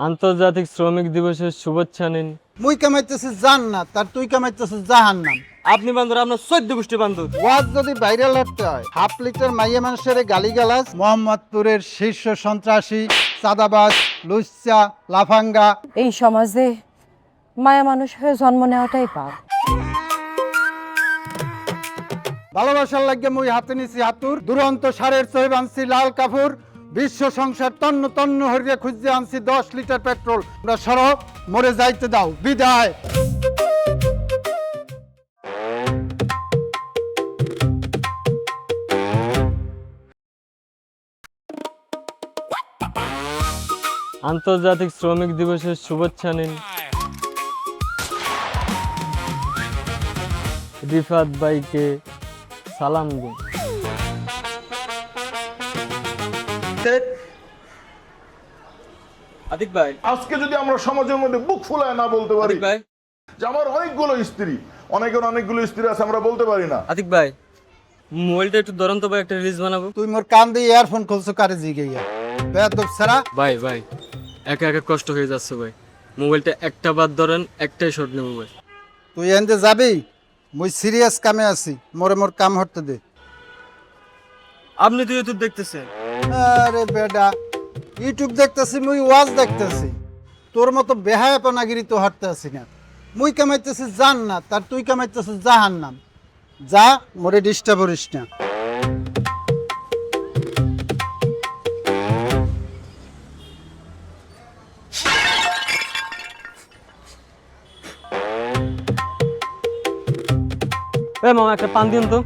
আন্তর্জাতিক শ্রমিক দিবসের শুভেচ্ছা নিন। মুই কামাইতেছিস জান্নাত আর তুই কামাইতেছিস জাহান্নাম। আপনি বান্দর, আপনার 14 গোষ্ঠী বান্দর। ওয়াজ যদি ভাইরাল হতে হয়, হাফ লিটার মাইয়া মানুষের গালিগালাজ, মোহাম্মদপুরের শীর্ষ সন্ত্রাসী, চাঁদাবাজ, লুচ্চা, লাফাঙ্গা। এই সমাজে মায়া মানুষ হয়ে জন্ম নেওয়াটাই পাপ। ভালোবাসার লাগে মুই হাতে নিছি হাতুর, দুরন্ত সারের চহে আনছি লাল কাপড়, বিশ্ব সংসার তন্ন তন্ন হরিয়া খুঁজে আনছি 10 লিটার পেট্রোল। আমরা সরব মরে যাইতে দাও, বিদায়। আন্তর্জাতিক শ্রমিক দিবসের শুভেচ্ছা নিন। রিফাত ভাইকে সালাম দিন। আতিক ভাই, আজকে যদি আমরা সমাজের মধ্যে বুক ফুলায় না বলতে পারি আতিক ভাই, যে আমার অনেকগুলো স্ত্রী, অনেকগুলো স্ত্রী আছে, আমরা বলতে পারি না। আতিক ভাই, মোবাইলটা একটু ধরুন তো ভাই, একটা রিলস বানাবো। তুই মোর কান দিয়ে ইয়ারফোন খুলছো কারে জিগাইয়া? বেয়াদব সারা। ভাই ভাই, একা একা কষ্ট হয়ে যাচ্ছে ভাই, মোবাইলটা একটা বাদ ধরেন, একটাই শট নেবো ভাই। তুই এনতে যাবি? মুই সিরিয়াস কামে আছি, মোরে মোর কাম হতে দে। আপনি তো ইউটিউব দেখতেছেন। আরে বেডা, ইউটিউব দেখতেছি, মুই ওয়াজ দেখতেছি। তোর মতো বেহায়াপনাগিরি তো হাঁটতে আসি না। মুই কামাইতেছি জান্নাত আর তুই কামাইতেছিস জাহান্নাম। যা, মোরে ডিস্টার্ব করিস না। এ মামা, একটা পান দিন তো।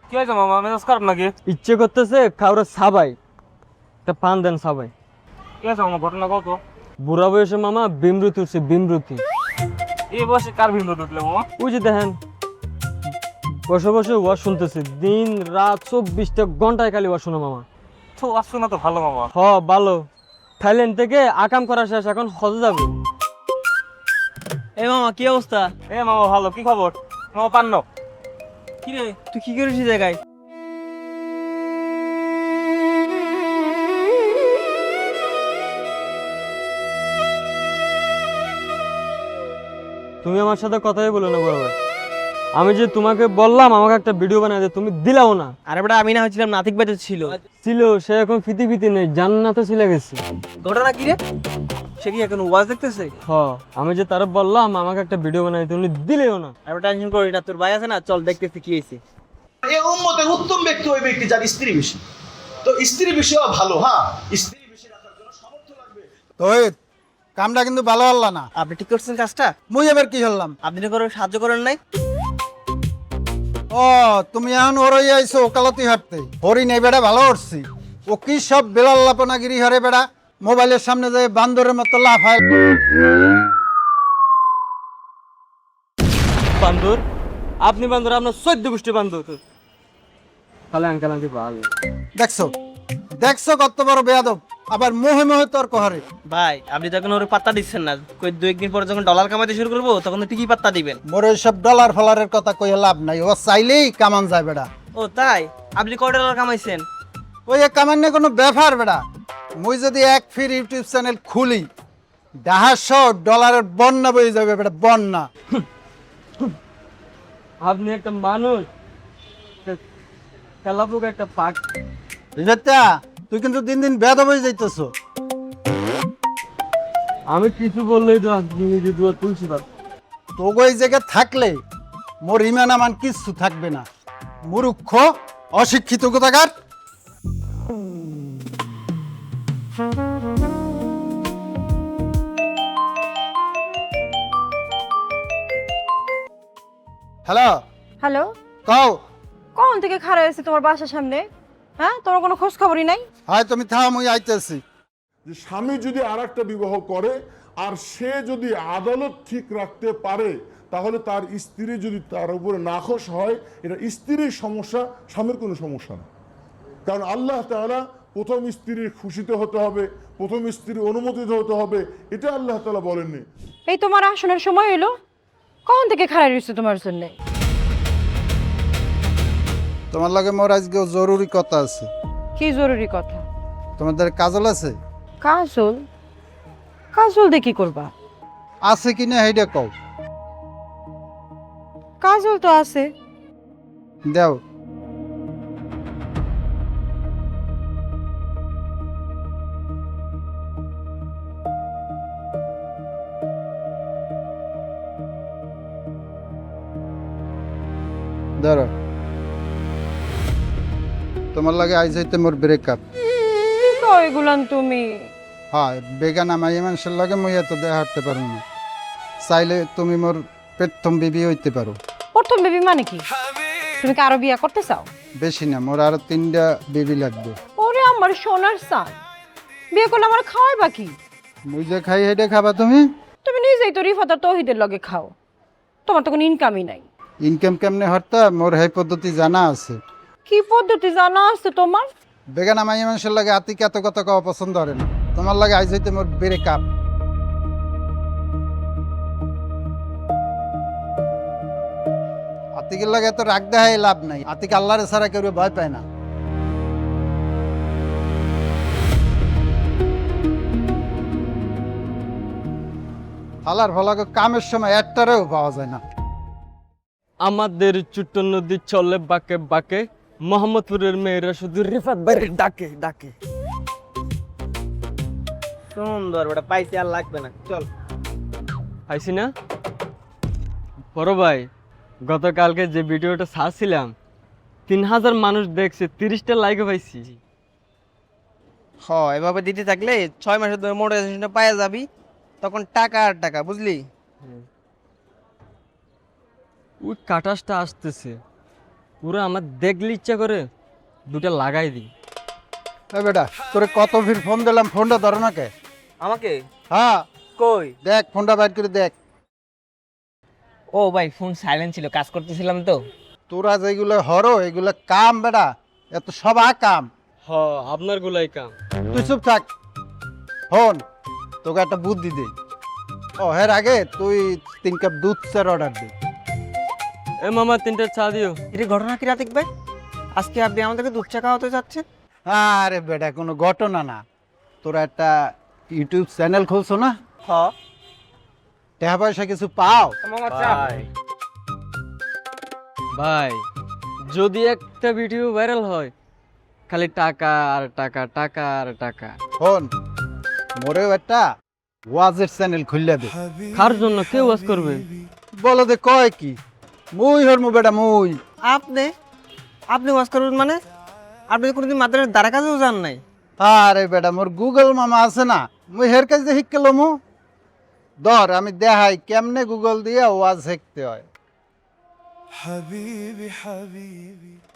কি হয়েছে মামা, মেজাজ খারাপ নাকি? ইচ্ছে করতেছে খাওয়ার সাবাই, একটা পান দেন সাবাই। কি আছে মামা, ঘটনা কত? বুড়া বয়সে মামা বিমরুতি উঠছে, বিমরুতি। এই বয়সে কার ভিন্ন উঠলে মামা? ওই যে দেখেন, বসে বসে ওয়াজ শুনতেছে, দিন রাত 24টা ঘন্টায় খালি ওয়াজ শুনে মামা। তো আসছো না তো ভালো মামা। হ ভালো, থাইল্যান্ড থেকে আকাম করা শেষ, এখন হজে যাবে। এই মামা কি অবস্থা? এ মামা ভালো, কি খবর মামা? পান্ন কি রে, তুই কি করিস এই জায়গায়? তুমি আমার সাথে কথাই বলো না বড় ভাই। আমি যে তোমাকে বললাম আমাকে একটা ভিডিও বানাই দে, তুমি দিলাও না। আরে বেটা, আমি না হয়েছিলাম নাতিক বেঁচে ছিল। সে এখন ফিতি নেই, জান্নাতে চলে গেছে। ঘটনা কি রে? সে কি এখন ওয়াজ দেখতেছে? হ, আমি যে তারা বললাম আমাকে একটা ভিডিও বানাই দিতে, উনি দিলেও না। আরে বেটা, টেনশন করিস না, তোর ভাই আছে না, চল দেখতেছি কি হয়েছে। এই উম্মতের উত্তম ব্যক্তি ওই ব্যক্তি যার স্ত্রী বেশি। তো স্ত্রী বিষয়ও ভালো, হ্যাঁ, স্ত্রী বেশি রাখার জন্য সামর্থ্য লাগবে। তো কামটা কিন্তু ভালো হল্লা না। আপনি ঠিক করছেন কাজটা? মুই এবার কি হলাম? আপনি না করে সাহায্য করেন নাই? ও, তুমি এখন ওরই আইছো ওকালতি হাঁটতে। হরি নেই বেড়া, ভালো করছি। ও কি সব বেলাল্লাপনাগিরি হরে বেড়া, মোবাইলের সামনে যায় বান্দরের মতো লাফায়। বান্দর? আপনি বান্দর, আপনার 14 গোষ্ঠী বান্দর। তাহলে আঙ্কেল আন্টি ভালো। দেখছো দেখছো কত বড় বেয়াদব, আবার মোহে মোহে তর্ক হরে। ভাই, আপনি তো এখন ওর পাত্তা দিচ্ছেন না। কই 2-1 দিন পরে যখন ডলার কামাইতে শুরু করবো, তখন তো ঠিকই পাত্তা দিবেন। মোর সব ডলার ফলারের কথা কই লাভ নাই, ও চাইলেই কামান যায় বেড়া। ও তাই? আপনি কয় ডলার কামাইছেন? ওই কামান্য কোনো ব্যাপার বেড়া। মুই যদি এক ফির ইউটিউব চ্যানেল খুলি, $100 বন্যা বয়ে যাবে বেড়া, বন্যা। আপনি একটা মানুষ, খেলাপুক একটা পাক। বুঝতে? তুই কিন্তু দিন দিন বেয়াদব হয়ে যাইতেছো। আমি কিছু বললেই তো তুমি যদি তুলছি পার। তোগো এই জায়গায় থাকলে মোর ইমান আমান কিচ্ছু থাকবে না। মূর্খ, অশিক্ষিত কোথাকার। হ্যালো, হ্যালো, কও। কখন থেকে খাড়া হয়েছে তোমার বাসার সামনে? হ্যাঁ, তোমার কোনো খোঁজ খবরই নাই? হয় তুমি থাম, মুই আইতেছি। যে স্বামী যদি আরেকটা বিবাহ করে আর সে যদি আদালত ঠিক রাখতে পারে, তাহলে তার স্ত্রী যদি তার উপরে নাখোশ হয়, এটা স্ত্রীর সমস্যা, স্বামীর কোনো সমস্যা না। কারণ আল্লাহ তাআলা প্রথম স্ত্রীর খুশিতে হতে হবে, প্রথম স্ত্রীর অনুমোদিত হতে হবে, এটা আল্লাহ তাআলা বলেননি। এই তোমার আসনের সময় এলো, কখন থেকে খাড়া রয়েছে তোমার জন্য? তোমার লগে মোর আজকে জরুরি কথা আছে। কি জরুরি কথা? তোমাদের কাজল আছে? কাজল? কাজল দিয়ে কি করবা? আছে কিনা সেইটা কও। কাজল তো আছে। দাও। ধরো, তোমার লাগে আইজ হইতে মোর ব্রেকআপ। কি কও এগুলান তুমি? হ্যাঁ, বেগানা মাইয়া মানুষের লাগে মুই এত দেখা হাঁটতে পারবো না। চাইলে তুমি মোর প্রথম বিবি হইতে পারো। প্রথম বেবি মানে কি? তুমি কি আরো বিয়া করতে চাও? বেশি না, মোর আরো 3টা বেবি লাগবে। ওরে আমার সোনার সান, বিয়ে করলে আমার খাওয়াই বাকি। মুই যে খাই হেঁটে খাবা তুমি? তুমি নিজেই তো রিফাত আর তৌহিদের লগে খাও, তোমার তো কোনো ইনকামই নাই। ইনকাম কেমনে হরতা মোর এই পদ্ধতি জানা আছে। কি পদ্ধতি জানা আছে তোমার? বেগানা মাইয়া মানুষের লাগে আতিকে এত কথা কওয়া পছন্দ করে না। তোমার লাগে আইজ হইতে মোর ব্রেকআপ। আতিকের লাগে এত রাগ দেখাই লাভ নাই। আতিক আল্লাহরে ছাড়া কেউ ভয় পায় না। আল্লাহর ভলাকে কামের সময় একটারেও পাওয়া যায় না। আমাদের ছোট্ট নদী চলে বাঁকে বাঁকে, মোহাম্মদপুরের মেয়েরা শুধু রিফাত বাইরে ডাকে ডাকে। সুন্দর বেটা, পাইছি আর লাগবে না, চল। পাইছি না? বড় ভাই, গতকালকে যে ভিডিওটা ছাড়ছিলাম 3000 মানুষ দেখছে, 30টা লাইকও পাইছি। হ, এভাবে দিতে থাকলে 6 মাসের ধরে মোটিভেশনটা পাওয়া যাবি, তখন টাকা আর টাকা, বুঝলি? ওই কাটাসটা আসতেছে, পুরো আমার দেখলে ইচ্ছা করে দুটা লাগাই দিই। বেটা, তোরে কত ফির ফোন দিলাম, ফোনটা ধরো না কে? আমাকে হ্যাঁ, কই? দেখ ফোনটা বাইর করে দেখ। ও ভাই, ফোন সাইলেন্ট ছিল, কাজ করতেছিলাম তো। তোরা যেগুলো হরো এগুলো কাম বেটা, এত সবা কাম। হ, আপনার গুলাই কাম। তুই চুপ থাক। হন, তোকে একটা বুদ্ধি দেই। ও হের আগে তুই 3 কাপ দুধ চার অর্ডার দে। এ মামা 3টা চা দিও। এটা ঘটনা কি রাতিক ভাই? আজকে আপনি আমাদেরকে দুধ চা খাওয়াতে যাচ্ছেন? আরে বেটা, কোনো ঘটনা না। তোরা একটা ইউটিউব চ্যানেল খুলছো না? হ। টাকা পয়সা কিছু পাও? ভাই, যদি একটা ভিডিও ভাইরাল হয়, খালি টাকা আর টাকা, টাকা আর টাকা। হন, মোরেও একটা ওয়াজের চ্যানেল খুললে দে। কার জন্য কেউ ওয়াজ করবে? বলো দে কয় কি? মুই হরমু বেটা, মুই। আপনি আপনি ওয়াজ করবেন মানে? আপনি তো কোনোদিন মাদ্রাসার দ্বারা কাছেও যান নাই। আরে বেটা, মোর গুগল মামা আছে না, মুই হের কাছে শিখকে লমু। ধর, আমি দেখাই কেমনে গুগল দিয়ে ওয়াজ শিখতে হয়।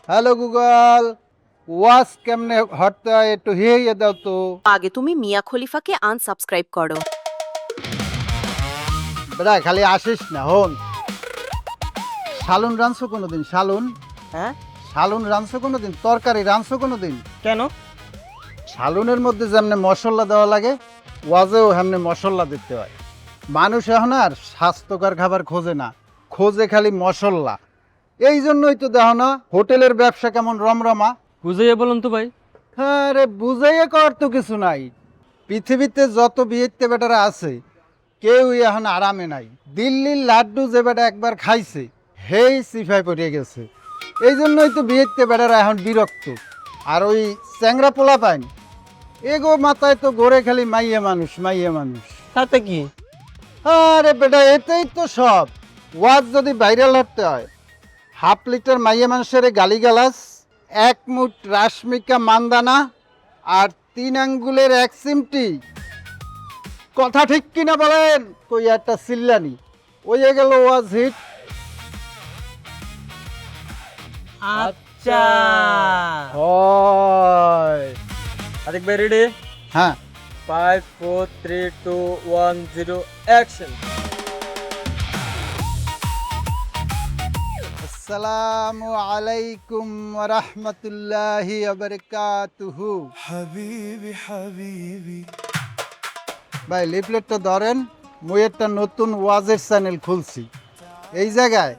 হ্যালো গুগল, ওয়াজ কেমনে হরতে হয় একটু হিয়ে দাও তো। আগে তুমি মিয়া খলিফাকে আনসাবস্ক্রাইব করো। বেটা খালি আসিস না। হন, শালুন রাঁধছো কোনোদিন? শালুন, হ্যাঁ? শালুন রাঁধছো কোনোদিন? তরকারি রাঁধছো কোনোদিন? কেন? শালুনের মধ্যে যেমনি মশলা দেওয়া লাগে, ওয়াজেও হেমনি মশলা দিতে হয়। মানুষ এখন আর স্বাস্থ্যকর খাবার খোঁজে না, খোঁজে খালি মশলা। এই জন্যই তো দেখো না হোটেলের ব্যবসা কেমন রমরমা। বুঝাইয়া বলুন তো ভাই। হ্যাঁ রে, বুঝাইয়া কর তো কিছু নাই। পৃথিবীতে যত বিয়েতে বেটারা আছে, কেউই এখন আরামে নাই। দিল্লির লাড্ডু যে বেটা একবার খাইছে, হেই সিফাই পড়ে গেছে। এই জন্যই তো বিয়েতে বেটারা এখন বিরক্ত। আর ওই চ্যাংরা পোলা পাইন, এগো মাথায় তো গড়ে খালি মাইয়া মানুষ, মাইয়া মানুষ। তাতে কি? আরে বেটা, এটাই তো সব। ওয়াজ যদি ভাইরাল হতে হয়, 1/2 লিটার মাইয়া মানুষের গালিগালাজ, 1 মুঠ রাশমিকা মান্দানা, আর 3 আঙ্গুলের 1 চিমটি। কথা ঠিক কিনা বলেন? কই একটা চিল্লানি ওই গেল ওয়াজ হিট। আচ্ছা, হয়। আরেক ভাই রেডি? হ্যাঁ, 5 4 3 2 1 0 অ্যাকশন। আসসালামু আলাইকুম ওয়া রাহমাতুল্লাহি ওয়া বারাকাতুহু। ভাই লিফলেটটা ধরেন, মুই একটা নতুন ওয়াজের চ্যানেল খুলছি। এই জায়গায়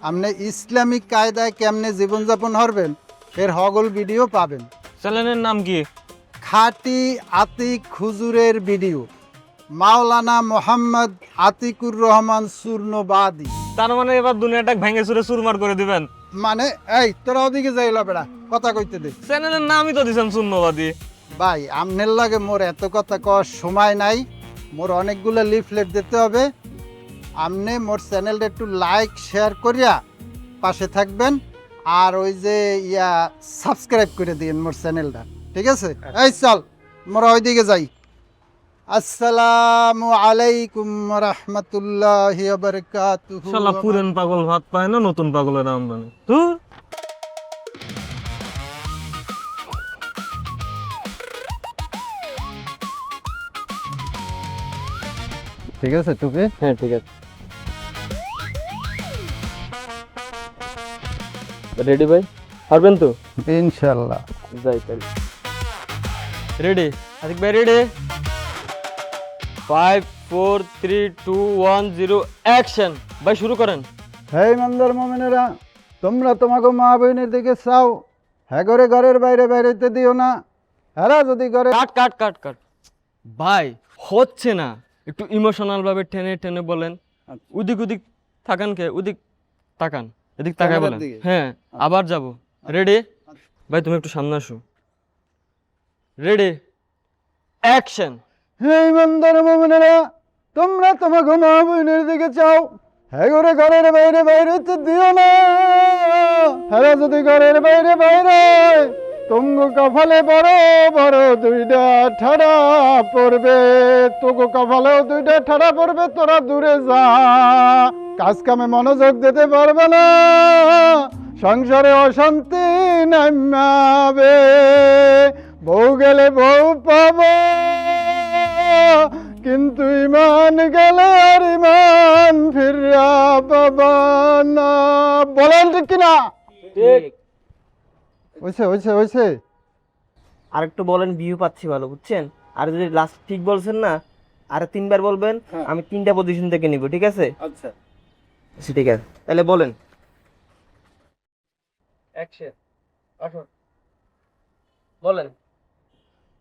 আপনি ইসলামিক কায়দায় কেমনে জীবনযাপন করবেন এর হগল ভিডিও পাবেন। চ্যানেলের নাম কি? খাঁটি আতিক হুজুরের ভিডিও। মাওলানা মোহাম্মদ আতিকুর রহমান সুরনবাদী। তার মানে এবার দুনিয়াটা ভেঙে চুরে চুরমার করে দিবেন। মানে এই তোরা ওদিকে যাইলা বেড়া, কথা কইতে দে। চ্যানেলের নামই তো দিছেন শূন্যবাদী। ভাই আমনের লাগে মোর এত কথা কওয়ার সময় নাই, মোর অনেকগুলো লিফলেট দিতে হবে। আমনে মোর চ্যানেলটা একটু লাইক শেয়ার করিয়া পাশে থাকবেন, আর ওই যে সাবস্ক্রাইব করে দিন মোর চ্যানেলটা, ঠিক আছে? এই চল মোরা ওইদিকে যাই। আসসালামু আলাইকুম রহমতুল্লাহি ওয়া বারাকাতুহু। শালা পুরান পাগল ভাত পায় না, নতুন পাগলের আমদানি। ধুর। ঠিক আছে টুপি? হ্যাঁ ঠিক আছে। রেডি ভাই? পারবেন তো? ইনশাআল্লাহ। যাই তাহলে। রেডি? আতিক ভাই রেডি? 5 4 3 2 1 0 অ্যাকশন। ভাই শুরু করেন। হে ইমানদার মুমিনেরা, তোমরা তোমাকে মা বোনের দিকে চাও, হ্যাঁ করে ঘরের বাইরে বাইরেতে দিও না। হ্যাঁ যদি ঘরে কাট কাট কাট কাট। ভাই হচ্ছে না, একটু ইমোশনাল ভাবে টেনে টেনে বলেন। ওদিক ওদিক তাকান, কে ওদিক তাকান, এদিক তাকায় বলেন। হ্যাঁ আবার যাব। রেডি? ভাই তুমি একটু সামনে আসো। Ready action. হে ইমানদার মুমিনেরা, তোমরা তোমাকে মা বোনের দিকে চাও, হ্যাঁ করে ঘরের বাইরে বাইরেতে দিও না। হ্যাঁ যদি ঘরের বাইরে বাইরে তুঙ্গ কপালে বড় বড় দুইটা ঠাড়া পড়বে, তোগো কপালেও দুইটা ঠাড়া পড়বে, তোরা দূরে যা। কাজ কামে মনোযোগ দিতে পারবে না, সংসারে অশান্তি নামবে। বউ গেলে বউ পাবো, কিন্তু ইমান গেলে আর ইমান ফিরা পাবা না। বলেন ঠিক কিনা? হইছে। আর একটু বলেন, ভিউ পাচ্ছি ভালো, বুঝছেন? আর যদি লাস্ট ঠিক বলছেন না, আর 3 বার বলবেন, আমি 3টা পজিশন থেকে নিব, ঠিক আছে? আচ্ছা ঠিক আছে, তাহলে বলেন। অ্যাকশন। আসুন বলেন।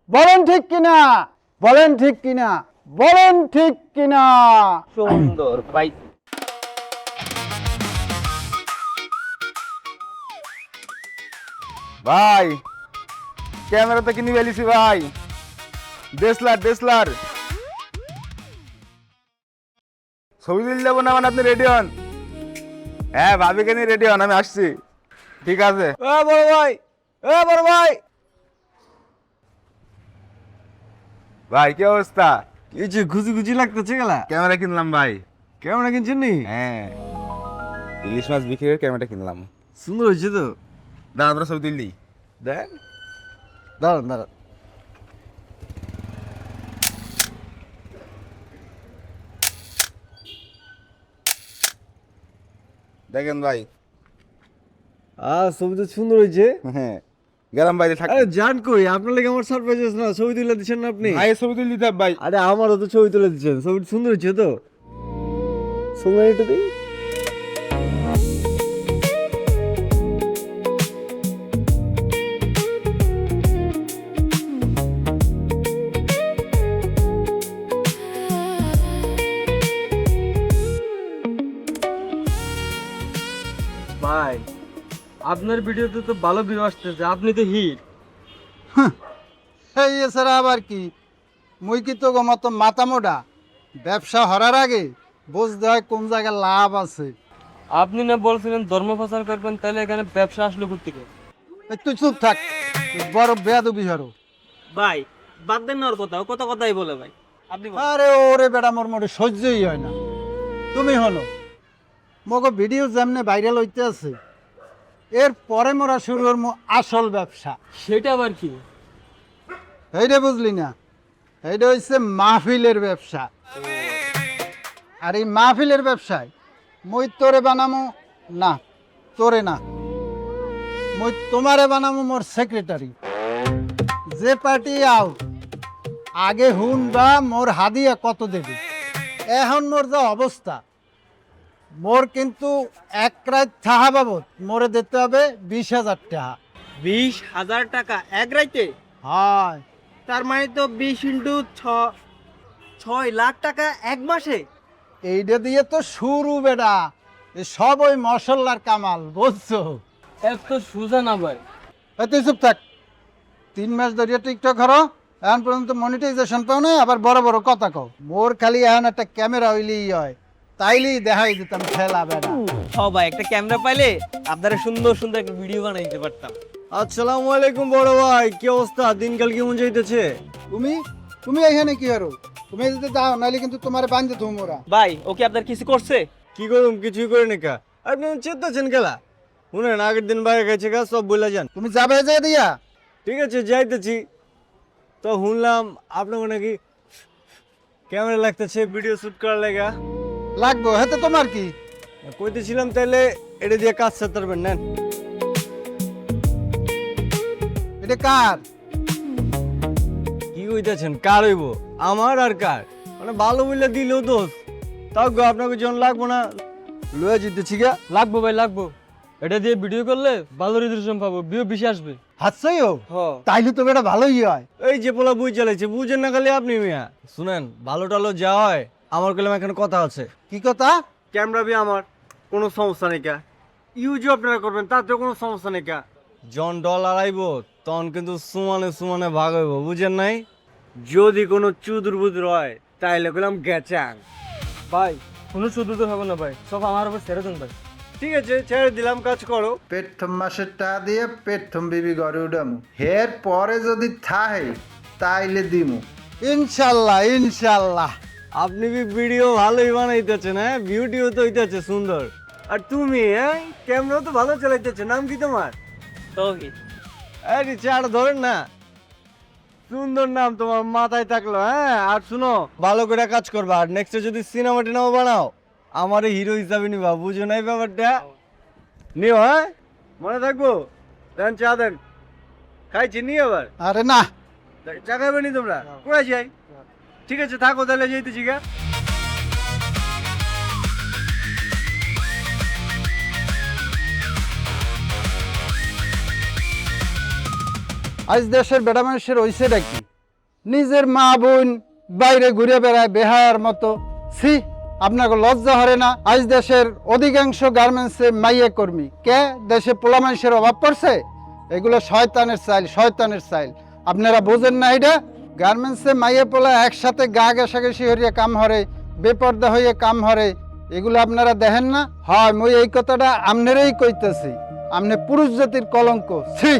বলেন ঠিক কিনা, বলেন ঠিক কিনা, বলেন ঠিক কিনা। সুন্দর ভাই। ভাই ক্যামেরা তো কিনে ফেলিছি ভাই, ডেসলার ছবি তুলে যাবো না, মানে আপনি রেডি হন। হ্যাঁ ভাবিকে নিয়ে রেডি হন, আমি আসছি। ঠিক আছে। বড় ভাই, বড় ভাই। ভাই কি অবস্থা? এই যে গুজি গুজি লাগতেছে গেলা। ক্যামেরা কিনলাম ভাই। কেমন কিনছেন নি? হ্যাঁ ইলিশ মাছ বিক্রির ক্যামেরাটা কিনলাম। সুন্দর হয়েছে তো। দাঁড়া আমরা ছবি তুললি দেখ। দাঁড়ান দাঁড়ান। দেখেন ভাই। ছবি তো সুন্দর হয়েছে। হ্যাঁ গেলাম বাইরে থাক। আরে জান কই, আপনার লাগে আমার সারপ্রাইজ না, ছবি তুলে দিচ্ছেন না আপনি? ভাই ছবি তুলে দিতে হবে ভাই। আরে আমারও তো ছবি তুলে দিচ্ছেন, ছবি সুন্দর হয়েছে তো। সময় একটু দিই। ভাই আপনার ভিডিওতে তো ভালো ভিউ আসতেছে, আপনি তো হিট। এই এছাড়া আবার কি, মুই কি তো মতো মাথা মোটা? ব্যবসা হরার আগে বুঝতে হয় কোন জায়গায় লাভ আছে। আপনি না বলছিলেন ধর্ম প্রচার করবেন, তাহলে এখানে ব্যবসা আসলো কোথেকে? এই তুই চুপ থাক, তুই বড় বেয়াদবি হরো। ভাই বাদ দেন না ওর কথা, ও কথাই বলে ভাই। আপনি বলেন। আরে ওরে বেটা, মোর মোটে সহ্যই হয় না। তুমি হলো মগো ভিডিও যেমনে ভাইরাল হইতে আছে, এর পরে মোরা শুরু করবো আসল ব্যবসা। সেটা আবার কি? এইটা বুঝলি না? এইটা হচ্ছে মাহফিলের ব্যবসা। আর এই মাহফিলের ব্যবসায় মুই তোরে বানামো না, তোরে না, মুই তোমারে বানামো মোর সেক্রেটারি। যে পার্টি আও আগে হুন বা মোর হাদিয়া কত দেবে। এখন মোর যা অবস্থা, মোর কিন্তু এক রাত থাহা বাবদ মোরে দিতে হবে 20,000 টাকা। 20,000 টাকা এক রাইতে? হয় তার মানে তো 20 × 6 লাখ টাকা এক মাসে? এইটা দিয়ে তো শুরু বেটা, এ সব ওই মশলার কামাল, বুঝছো? এত সুজা না ভাই। এই তুই চুপ থাক। 3 মাস ধরে টিকটক করো, এখন পর্যন্ত মনিটাইজেশন পাও না, আবার বড় বড় কথা কও। মোর খালি এখন একটা ক্যামেরা হইলেই হয়, তাইলেই দেখাই দিতাম খেলা বেটা। ভাই একটা ক্যামেরা পাইলে আপনারা সুন্দর সুন্দর একটা ভিডিও বানাই দিতে পারতাম। আসসালামু আলাইকুম বড় ভাই, কি অবস্থা? দিনকাল কেমন যাইতেছে? তুমি তুমি এখানে কি করো? তুমি যদি যাও নাইলে কিন্তু তোমার বান্ধে ধুমোরা। ভাই ওকে আপনার কিছু করছে? কি করুম, কিছুই করে নি কা। আপনি চেতাছেন খেলা? শুনেন, আগের দিন বাইরে গেছে গা, সব বলে যান। তুমি যাবে যে দিয়া? ঠিক আছে, যাইতেছি। তো শুনলাম আপনাকে নাকি ক্যামেরা লাগতেছে ভিডিও শুট করার লাগা। লাগবো, হেতে তোমার কি? কইতেছিলাম তাহলে এটা দিয়ে কাজ সারতেন, নেন। এটা কার? কি কইতেছেন কার হইব? আমার আর কার? মানে ভালো বলে দিলেও দোষ। তাও গো আপনাকে যখন লাগবো না লয়ে যেতেছি গা। লাগবো ভাই, লাগবো। এটা দিয়ে ভিডিও করলে ভালো রিজেকশন পাবো, ভিউ বেশি আসবে। হাসছইও? হ্যাঁ। তাইলে তো বেটা ভালোই হয়। এই যে পোলা বই চালাইছে, বুঝেন না খালি আপনি মিয়া। শুনেন, ভালো টালো যা হয়, আমার কলম এখানে কথা আছে। কি কথা? ক্যামেরা বি আমার, কোনো সমস্যা নেই কা। ইউজও আপনারা করবেন, তাতে কোনো সমস্যা নেই কা। জন ডলার আইব তখন কিন্তু সমানে সমানে ভাগ হইব, বুঝেন নাই? যদি কোনো চুদুর বুদুর হয় তাইলে কইলাম গেচাং। ভাই কোনো চুদুর হবে না ভাই, সব আমার উপর ছেড়ে দেন ভাই। ঠিক আছে, ছেড়ে দিলাম, কাজ করো। পেট্রম মাসের টাকা দিয়ে পেট্রম বিবি ঘরে উঠামু, এর পরে যদি থাহে তাইলে দিমু ইনশাল্লাহ, ইনশাল্লাহ। আপনি বি ভিডিও ভালোই বানাইতেছেন, হ্যাঁ, ভিডিও তো হইতেছে সুন্দর। আর তুমি, হ্যাঁ, ক্যামেরা তো ভালো চালাইতেছে। নাম কি তোমার? তৌহিদ। আরে চাড় ধরেন না, সুন্দর নাম তোমার মাথায় থাকলো। হ্যাঁ, আর শুনো, ভালো করে কাজ করবা। আর নেক্সটে যদি সিনেমা টিনেমা বানাও, আমারে হিরো হিসাবে নিবা, বুঝো না এই ব্যাপারটা? নিও, হ্যাঁ, মনে থাকবো। দেন চা দেন, খাইছি নি আবার। আরে না, চা খাইবে নি তোমরা? কোথায় যাই? ঠিক আছে, থাকো তাহলে, যাইতেছি গা। আজ দেশের বেটা মানুষের হইছে নাকি নিজের মা বোন বাইরে ঘুরে বেড়ায় বেহায়ার মতো? ছি, আপনাকে লজ্জা হরে না? আজ দেশের অধিকাংশ গার্মেন্টসে মাইয়ে কর্মী কে? দেশে পোলা মানুষের অভাব পড়ছে? এগুলো শয়তানের চাইল, শয়তানের চাইল। আপনারা বোঝেন না এটা? গার্মেন্টসে মাইয়ে পোলা একসাথে গা ঘেঁষাঘেঁষি হরিয়ে কাম হরে, বেপর্দা হইয়ে কাম হরে, এগুলো আপনারা দেখেন না? হয়, মুই এই কথাটা আমনেরই কইতেছি, আমনে পুরুষ জাতির কলঙ্ক। ছি।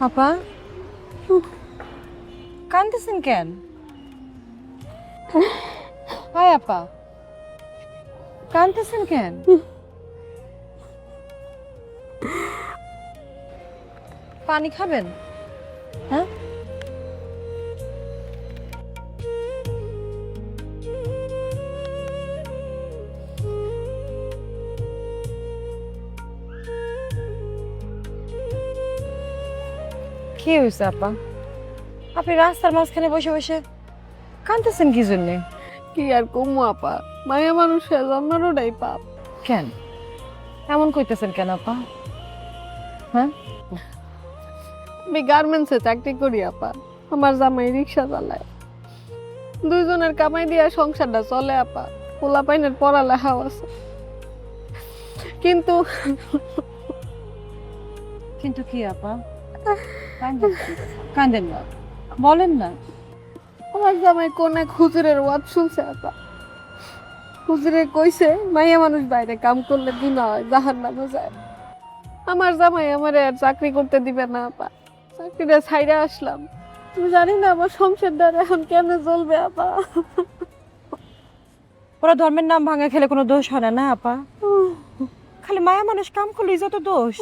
আপা, কাঁদতেছেন কেন? হাই আপা, কাঁদতেছেন কেন? পানি খাবেন? হ্যাঁ, কি হয়েছে আপা? আপনি রাস্তার মাঝখানে বসে বসে কাঁদতেছেন কি জন্যে? কি আর কমু আপা, মায়া মানুষের জন্মেরটাই পাপ। কেন এমন কইতেছেন কেন আপা? হ্যাঁ, আমি গার্মেন্টসে চাকরি করি আপা, আমার জামাই রিক্সা চালায়, দুইজনের কামাই দিয়া সংসারটা চলে আপা, পোলা পাইনের পড়ালেখাও আছে। কিন্তু কিন্তু কি আপা? কাঁদেন না, বলেন না। আমার জামাই কোন এক হুজুরের ওয়াজ শুনছে আপা, হুজুরে কইছে মাইয়া মানুষ বাইরে কাম করলে গুনাহ হয়, জাহান্নামে যায়। আমার জামাই আমারে আর চাকরি করতে দিবে না আপা, চাকরিটা ছাইরা আসলাম। তুমি জানি না আমার সংসারটা এখন কেমনে চলবে আপা। ওরা ধর্মের নাম ভাঙা খেলে কোনো দোষ হয় না না আপা, খালি মায়া মানুষ কাম করলেই যত দোষ।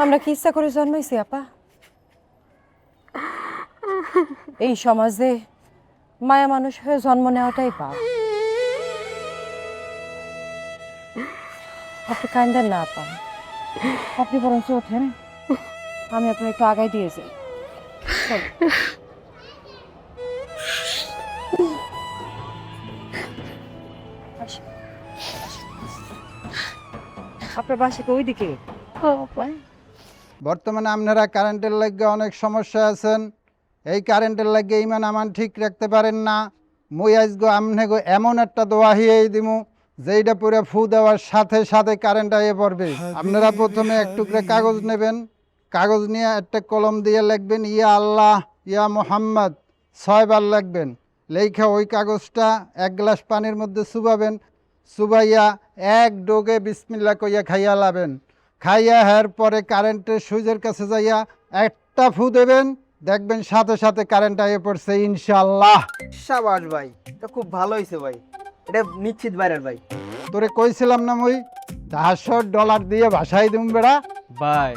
আমরা কি ইচ্ছা করে জন্মাইছি আপা? এই সমাজে মায়া মানুষ হয়ে জন্ম নেওয়াটাই পাপ। আপনি কান্দেন না আপা, আপনি বরঞ্চ ওঠেন, আমি আপনার একটু আগাই দিয়েছি। আপনার বাসা ওই দিকে? বর্তমানে আপনারা কারেন্টের লাগে অনেক সমস্যা আছেন। এই কারেন্টের লাগে ইমান আমান ঠিক রাখতে পারেন না। মুই আজগো আমনেগো এমন একটা দোয়া হিয়েই দিমু যেইটা পুরো ফু দেওয়ার সাথে সাথে কারেন্ট আইয়ে পড়বে। আপনারা প্রথমে এক টুকরা কাগজ নেবেন, কাগজ নিয়ে একটা কলম দিয়ে লিখবেন ইয়া আল্লাহ ইয়া মোহাম্মদ 6 বার লিখবেন। লেখা ওই কাগজটা এক গ্লাস পানির মধ্যে চুবাবেন, চুবাইয়া এক ডোগে বিসমিল্লাহ কইয়া খাইয়া লাবেন। খাইয়া হার পরে কারেন্টের সুইচের কাছে যাইয়া একটা ফু দেবেন, দেখবেন সাথে সাথে কারেন্ট আইয়ে পড়ছে ইনশাআল্লাহ। সাবাস ভাই, এটা খুব ভালো হয়েছে ভাই, এটা নিশ্চিত ভাইরাল ভাই। তোরে কইছিলাম না মুই $10 দিয়ে ভাসাই দিম বেড়া। ভাই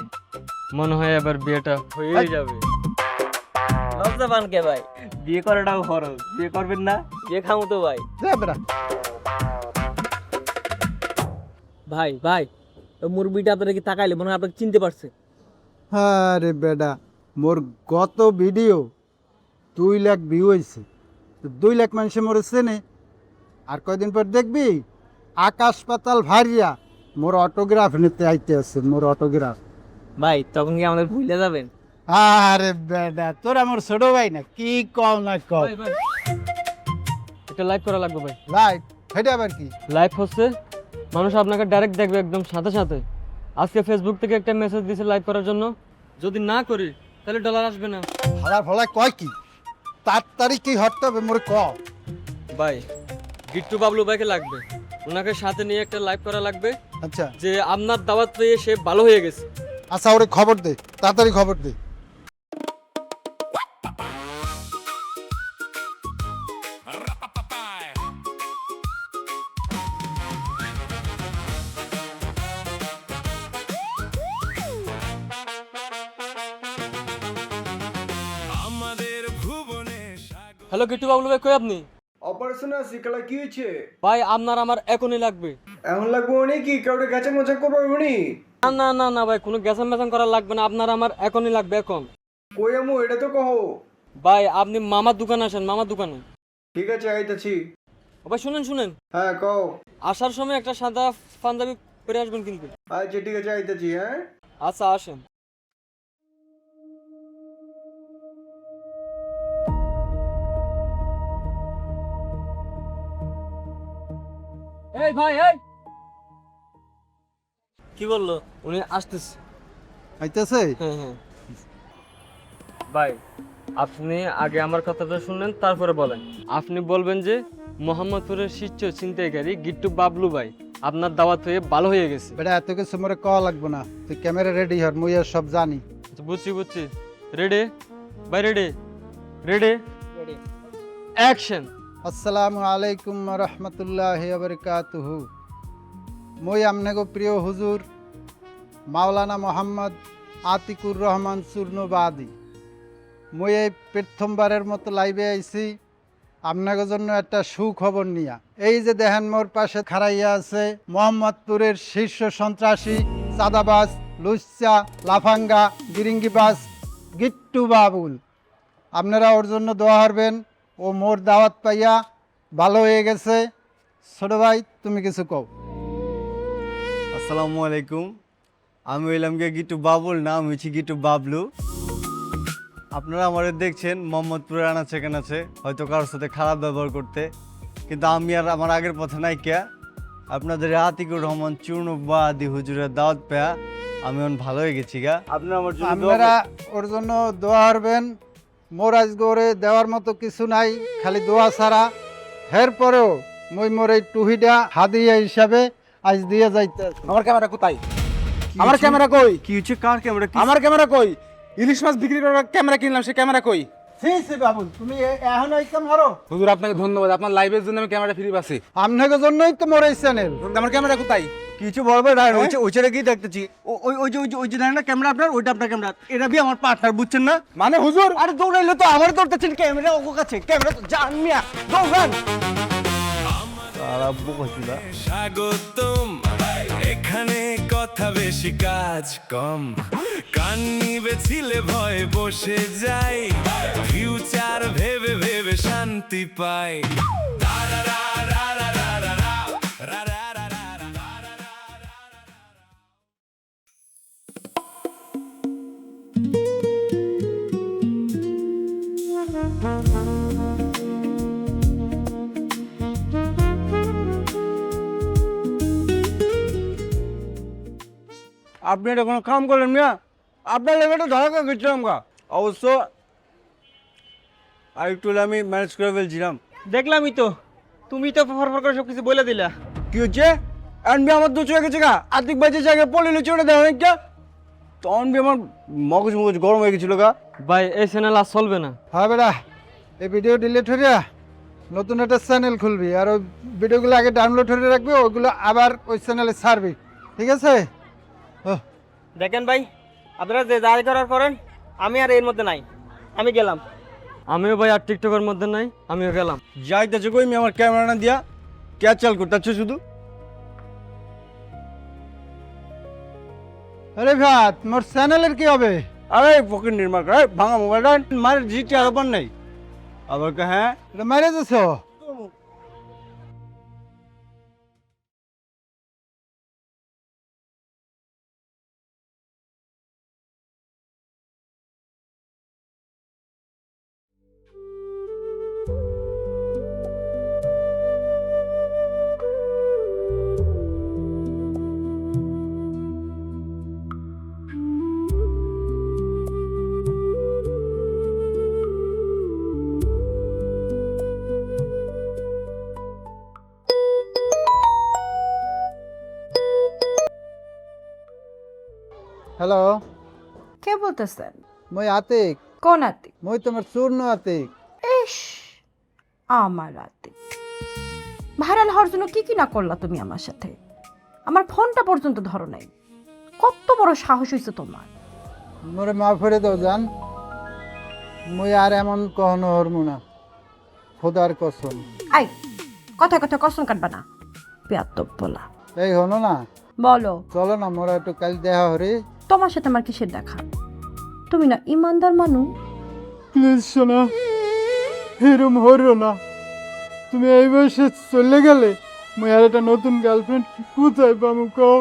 মনে হয় এবার বিয়েটা হয়ে যাবে। লজ্জা পান কে ভাই? বিয়ে করাটাও খরচ, বিয়ে করবেন না? বিয়ে খামো তো ভাই। যা বেড়া। ভাই ভাই, মুরবিটা আপনারা কি তাকাইলে মনে হয় আপনাকে চিনতে পারছে? আরে বেডা, মোর গত ভিডিও 2 লাখ ভিউ হয়েছে, 2 লাখ মানুষে মোর চেনে। আর কয়দিন পর দেখবি আকাশ পাতাল ভারিয়া মোর অটোগ্রাফ নিতে আইতে আছে, মোর অটোগ্রাফ। ভাই তখন কি আমাদের ভুলে যাবেন? আরে বেডা, তোরা মোর ছোট ভাই না, কি কও না কও। একটা লাইভ করা লাগবে ভাই। লাইভ এটা আবার কি? লাইভ হচ্ছে মানুষ আপনাকে ডাইরেক্ট দেখবে একদম সাথে সাথে। আজকে ফেসবুক থেকে একটা মেসেজ দিয়েছে লাইভ করার জন্য, যদি না করি তাহলে ডলার আসবে না। হালার ফলায় কয় কি তাড়াতাড়ি কি হতে হবে মোরে ক। ভাই গিট্টু বাবলু ভাইকে লাগবে, ওনাকে সাথে নিয়ে একটা লাইভ করা লাগবে আচ্ছা যে আপনার দাওয়াত পেয়ে সে ভালো হয়ে গেছে। আচ্ছা ওরে খবর দে, তাড়াতাড়ি খবর দে। হ্যালো গিট্টু বাবলু ভাই, কই আপনি? অপারেশনে আছি, কালা কি হয়েছে? ভাই আপনার আমার এখনই লাগবে। এখন লাগবো উনি কি কাউকে গাছে মোচা করবো উনি? না না না না ভাই, কোনো গ্যাসাম ম্যাসাম করা লাগবে না, আপনার আমার এখনই লাগবে এখন। কই আমু এটা তো কহো। ভাই আপনি মামার দোকানে আসেন, মামার দোকানে। ঠিক আছে আইতাছি। ও ভাই শুনেন শুনেন, হ্যাঁ কও। আসার সময় একটা সাদা পাঞ্জাবি পরে আসবেন কিন্তু। আচ্ছা ঠিক আছে আইতাছি। হ্যাঁ আচ্ছা আসেন। এই ভাই এই, কি বললো? উনি আসতেছে। আইতাছে? হ্যাঁ হ্যাঁ ভাই, আপনি আগে আমার কথাটা শুনলেন তারপরে বলেন। আপনি বলবেন যে মোহাম্মদপুরের শীর্ষ ছিনতাইকারী গিট্টু বাবলু ভাই আপনার দাওয়াত হয়ে ভালো হয়ে গেছে। বেটা এত কিছু মোরে কওয়া লাগবো না, তুই ক্যামেরা রেডি হর, মুই আর সব জানি। আচ্ছা, বুঝছি বুঝছি। রেডি ভাই, রেডি রেডি অ্যাকশন। আসসালামু আলাইকুম রহমতুল্লাহি ওয়া বারাকাতুহু। মই আমনেগো প্রিয় হুজুর মাওলানা মোহাম্মদ আতিকুর রহমান চূর্ণবাদী। মই এই প্রথমবারের মতো লাইভে আইছি আপনাদের জন্য একটা সুখবর নিয়া। এই যে দেখেন মোর পাশে খাড়াইয়া আছে মোহাম্মদপুরের শীর্ষ সন্ত্রাসী, চাঁদাবাজ, লুচ্চা, লাফাঙ্গা, গিরিঙ্গিবাজ গিট্টু বাবুল। আপনারা ওর জন্য দোয়া করবেন, ও মোর দাওয়াত পাইয়া ভালো হয়ে গেছে। ছোট ভাই তুমি কিছু কও। আসসালামু আলাইকুম, আমি হইলাম গিয়ে গিট্টু বাবুল, নাম হয়েছি গিট্টু বাবলু। আপনারা আমাদের দেখছেন মোহাম্মদপুরের আনাচে কানাচে, হয়তো কারোর সাথে খারাপ ব্যবহার করতে, কিন্তু আমি আর আমার আগের পথে নাই কে। আপনাদের আতিকুর রহমান চূর্ণবাদী হুজুরের দাওয়াত পেয়া আমি এখন ভালো হয়ে গেছি গা। আপনারা আমার জন্য আপনারা ওর জন্য দোয়া করবেন। মোর আজ গড়ে দেওয়ার মতো কিছু নাই, খালি দোয়া ছাড়া। এরপরেও মই মোর এই টুহিটা হাদিয়া হিসাবে আজ দিয়ে যাইতে। আমার ক্যামেরা কোথায়? আমার ক্যামেরা কই? কি হচ্ছে? কার ক্যামেরা? আমার ক্যামেরা কই? ইলিশ মাছ বিক্রি করার ক্যামেরা কিনলাম, সে ক্যামেরা কই? সে বাবুল তুমি এখন একদম হারো। হুজুর আপনাকে ধন্যবাদ, আপনার লাইভের জন্য আমি ক্যামেরা ফ্রি পাচ্ছি। আপনাকে জন্যই তো মোর এই চ্যানেল। আমার ক্যামেরা কোথায়? কিছু বলবে না, ওইটা কি দেখতেছি? ওই যে দেখেন না ক্যামেরা আপনার, ওইটা আপনার ক্যামেরা, এটা বি আমার পার্টনার, বুঝছেন না? মানে হুজুর আরে দৌড়াইলে তো আমার দৌড়তেছেন, ক্যামেরা ও কাছে, ক্যামেরা তো জান মিয়া, দৌড়ান। স্বাগতম, এখানে কথা বেশি কাজ কম, কান নিবে ছিলে ভয় বসে যাই, ফিউচার ভেবে ভেবে শান্তি পাই। আপনি এটা কোনো কাম করলেন মিয়া? আপনার লেভেলটা ধরা করে গেছিলাম গা। অবশ্য আর একটু হলে আমি ম্যানেজ করে ফেলছিলাম। দেখলামই তো, তুমি তো ফরফর করে সব কিছু বলে দিলা। কি হচ্ছে? এখন বি আমার দু চোখে গেছে গা, আর্থিক বাজে জায়গায় পড়ে নিচে ওটা দেয় অনেকটা, তখন বি আমার মগজ মগজ গরম হয়ে গেছিল গা। ভাই এই চ্যানেল আর চলবে না। হ্যাঁ বেটা, এই ভিডিও ডিলিট হয়ে যা, নতুন একটা চ্যানেল খুলবি, আর ওই ভিডিওগুলো আগে ডাউনলোড করে রাখবি, ওইগুলো আবার ওই চ্যানেলে ছাড়বি, ঠিক আছে? দেখেন ভাই, আপনারা যে যা করার করেন, আমি আর এর মধ্যে নাই, আমি গেলাম। আমিও ভাই আর টিকটকের মধ্যে নাই, আমিও গেলাম। যাইতেছে কই আমি আমার ক্যামেরা না দিয়া ক্যাচাল করতেছে শুধু। আরে ভাত, মোর চ্যানেলের কি হবে? আরে ফকির নির্মাণ করে ভাঙা মোবাইলটা মার জিটি আর ওপর নেই আবার হ্যাঁ এটা মারে দিছ? হ্যালো, কে বলতেছেন? মই আতিক। কোন আতিক? মই তোমার চূর্ণ আতিক। ইস, আমার আতিক ভাইরাল হওয়ার জন্য কি কি না করলা তুমি আমার সাথে? আমার ফোনটা পর্যন্ত ধরো নাই। কত বড় সাহস হইছে তোমার! মোরে মাফ করে দাও জান, মই আর এমন কখনো হরমু না, খোদার কসম। আই, কথা কথা কসম কাটবা না, বেয়াদব বলা। এই হলো না, বলো। চলো না মোরা একটু কাল দেখা হরে। তোমার সাথে আমার কিসের দেখা? তুমি না ইমানদার মানুষ। প্লিজ শোনা, এরম হরো না। তুমি এই বয়সে চলে গেলে মই আর একটা নতুন গার্লফ্রেন্ড কোথায় পাবো কও?